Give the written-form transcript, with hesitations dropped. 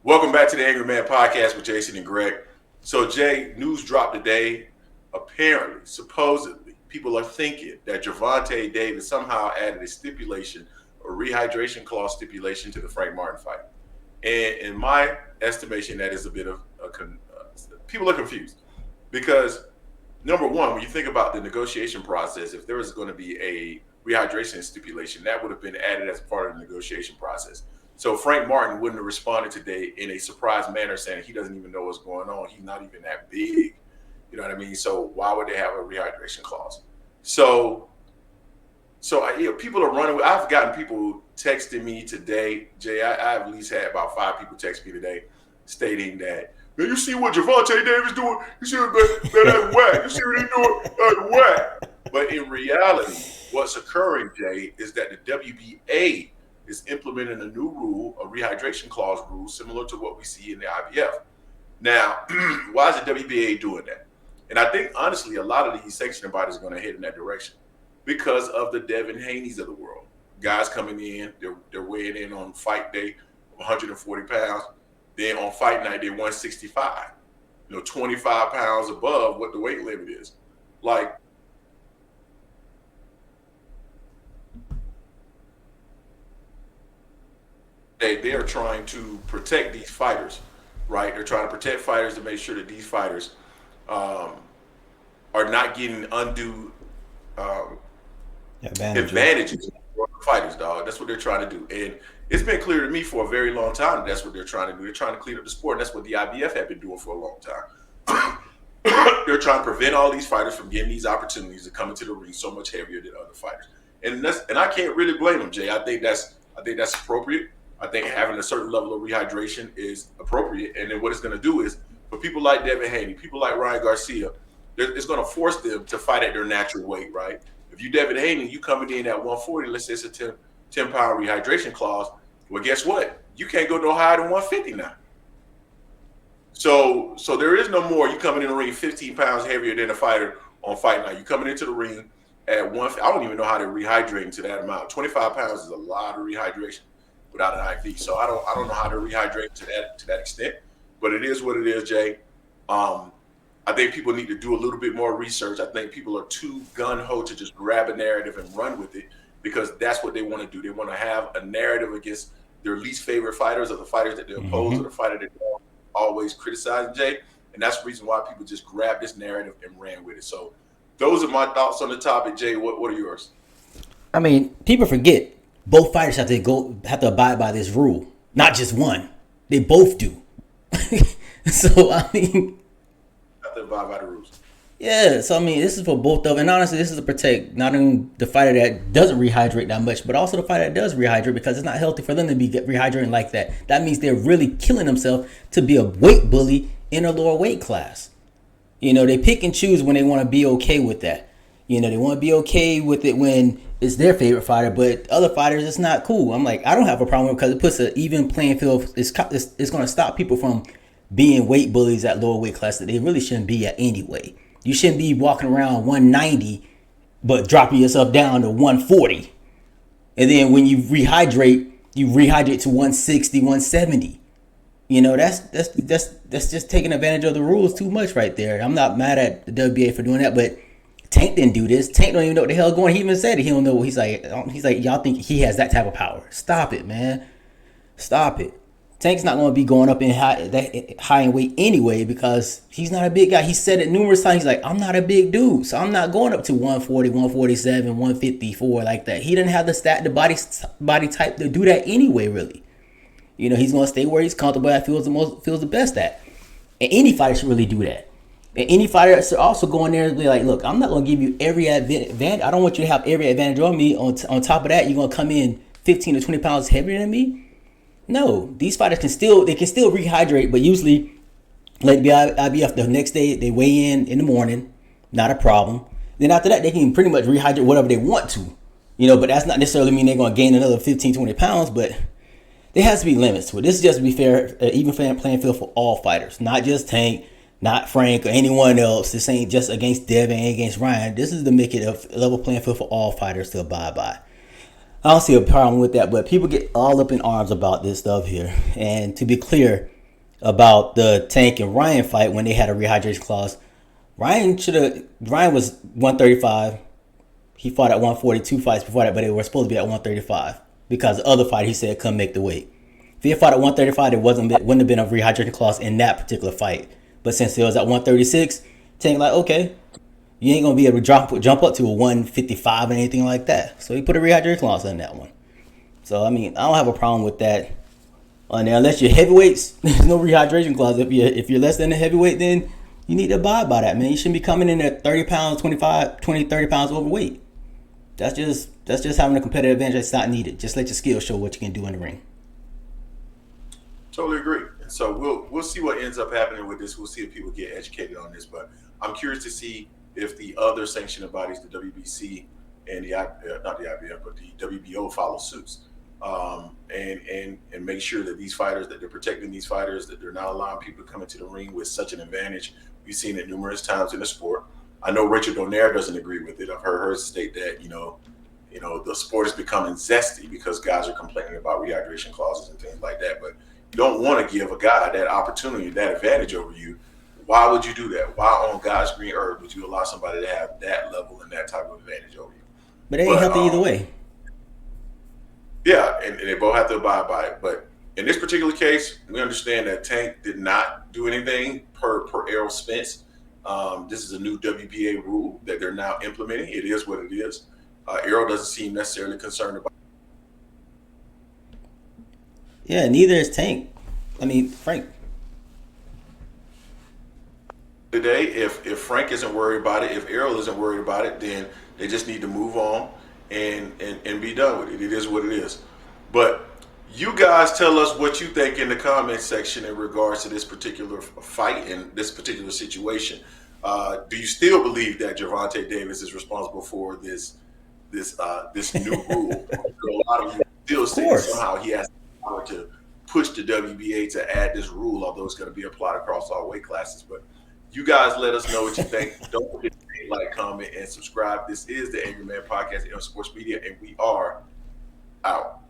Welcome back to the Angry Man Podcast with Jason and Greg. So, Jay, news dropped today. Apparently, supposedly, people are thinking that Gervonta Davis somehow added a stipulation, a rehydration clause stipulation to the Frank Martin fight. And in my estimation, that is a bit of people are confused because number one, when you think about the negotiation process, if there was going to be a rehydration stipulation, that would have been added as part of the negotiation process. So Frank Martin wouldn't have responded today in a surprised manner saying he doesn't even know what's going on. He's not even that big. You know what I mean? So why would they have a rehydration clause? So people are running. I've gotten people texting me today, Jay. I've at least had about 5 people text me today stating that, man, you see what Gervonta Davis doing? You see that's whack. You see what he doing? That's whack. But in reality, what's occurring, Jay, is that the WBA is implementing a new rule, a rehydration clause rule, similar to what we see in the IBF. Now, why is the WBA doing that? And I think, honestly, a lot of these sanctioning bodies are going to head in that direction because of the Devin Haney's of the world. Guys coming in, they're weighing in on fight day, 140 pounds. Then on fight night, they're 165. 25 pounds above what the weight limit is. Like, they are trying to protect these fighters, right? They're trying to protect fighters to make sure that these fighters um, are not getting undue um, advantages for the fighters, dog. That's what they're trying to do. And it's been clear to me for a very long time that that's what they're trying to do. They're trying to clean up the sport, and that's what the IBF have been doing for a long time. They're trying to prevent all these fighters from getting these opportunities to come into the ring so much heavier than other fighters. And I can't really blame them, Jay. I think that's appropriate. I think having a certain level of rehydration is appropriate. And then what it's going to do is for people like Devin Haney, people like Ryan Garcia, it's going to force them to fight at their natural weight, right? If you Devin Haney, you coming in at 140, let's say it's a 10-pound rehydration clause. Well, guess what? You can't go no higher than 150 now. So there is no more. You coming in the ring 15 pounds heavier than a fighter on fight night. You coming into the ring at one. I don't even know how they're rehydrating to that amount. 25 pounds is a lot of rehydration without an IV. So I don't know how they're rehydrating to that extent. But it is what it is, Jay. I think people need to do a little bit more research. I think people are too gun-ho to just grab a narrative and run with it because that's what they want to do. They want to have a narrative against their least favorite fighters or the fighters that they oppose or the fighter that they're always criticizing, Jay. And that's the reason why people just grabbed this narrative and ran with it. So those are my thoughts on the topic, Jay. What are yours? I mean, people forget both fighters have to abide by this rule. Not just one. They both do. So I mean, Have to abide by the rules. yeah. So I mean, this is for both of them. And honestly, this is to protect not only the fighter that doesn't rehydrate that much, but also the fighter that does rehydrate because it's not healthy for them to be rehydrating like that. That means they're really killing themselves to be a weight bully in a lower weight class. They pick and choose when they want to be okay with that. They want to be okay with it when it's their favorite fighter, but other fighters, it's not cool. I'm like, I don't have a problem because it puts an even playing field. It's going to stop people from being weight bullies at lower weight class that they really shouldn't be at anyway. You shouldn't be walking around 190, but dropping yourself down to 140. And then when you rehydrate to 160, 170. That's just taking advantage of the rules too much right there. I'm not mad at the WBA for doing that, but Tank didn't do this. Tank don't even know what the hell going. He even said it. He don't know. He's like, y'all think he has that type of power? Stop it, man. Stop it. Tank's not going to be going up in high in weight anyway because he's not a big guy. He said it numerous times. He's like, I'm not a big dude, so I'm not going up to 140, 147, 154 like that. He didn't have the body type to do that anyway, really. He's going to stay where he's comfortable at, feels the best at. And any fighter should really do that. And any fighter should also go in there and be like, look, I'm not going to give you every advantage. I don't want you to have every advantage on me. On top of that, you're going to come in 15 to 20 pounds heavier than me? No, these fighters can still rehydrate, but usually, like the IBF, the next day they weigh in the morning, not a problem. Then after that, they can pretty much rehydrate whatever they want to, but that's not necessarily mean they're going to gain another 15, 20 pounds, but there has to be limits to it. This is just to be fair, even playing field for all fighters, not just Tank, not Frank or anyone else. This ain't just against Devin and against Ryan. This is to make it a level playing field for all fighters to abide by. I don't see a problem with that, but people get all up in arms about this stuff here. And to be clear about the Tank and Ryan fight when they had a rehydration clause, Ryan was 135. He fought at 142 fights before that, but they were supposed to be at 135 because the other fight he said couldn't make the weight. If he had fought at 135, wouldn't have been a rehydration clause in that particular fight. But since it was at 136, Tank like, okay, you ain't gonna be able to jump up to a 155 and anything like that. So he put a rehydration clause in that one. So I mean, I don't have a problem with that on there unless you're heavyweights. There's no rehydration clause. If you're less than a heavyweight, then you need to abide by that, man. You shouldn't be coming in at 30 pounds, 30 pounds overweight. That's just having a competitive advantage that's not needed. Just let your skills show what you can do in the ring. Totally agree. And so we'll see what ends up happening with this. We'll see if people get educated on this. But I'm curious to see if the other sanctioning bodies, the WBC and not the IBF, but the WBO follow suits, and make sure that these fighters, that they're protecting these fighters, that they're not allowing people to come into the ring with such an advantage. We've seen it numerous times in the sport. I know Rachel Donaire doesn't agree with it. I've heard her state that the sport is becoming zesty because guys are complaining about rehydration clauses and things like that. But you don't want to give a guy that opportunity, that advantage over you. Why would you do that? Why on God's green earth would you allow somebody to have that level and that type of advantage over you? But it ain't healthy either way. Yeah, and they both have to abide by it. But in this particular case, we understand that Tank did not do anything per Errol Spence. This is a new WBA rule that they're now implementing. It is what it is. Errol doesn't seem necessarily concerned about. Yeah, neither is Tank. I mean, Frank. Today, if Frank isn't worried about it, if Errol isn't worried about it, then they just need to move on and be done with it. It is what it is. But you guys tell us what you think in the comment section in regards to this particular fight and this particular situation. Do you still believe that Gervonta Davis is responsible for this new rule? A lot of you still say somehow he has the power to push the WBA to add this rule, although it's going to be applied across all weight classes. But you guys let us know what you think. Don't forget to like, comment, and subscribe. This is the Angry Man Podcast on Sports Media, and we are out.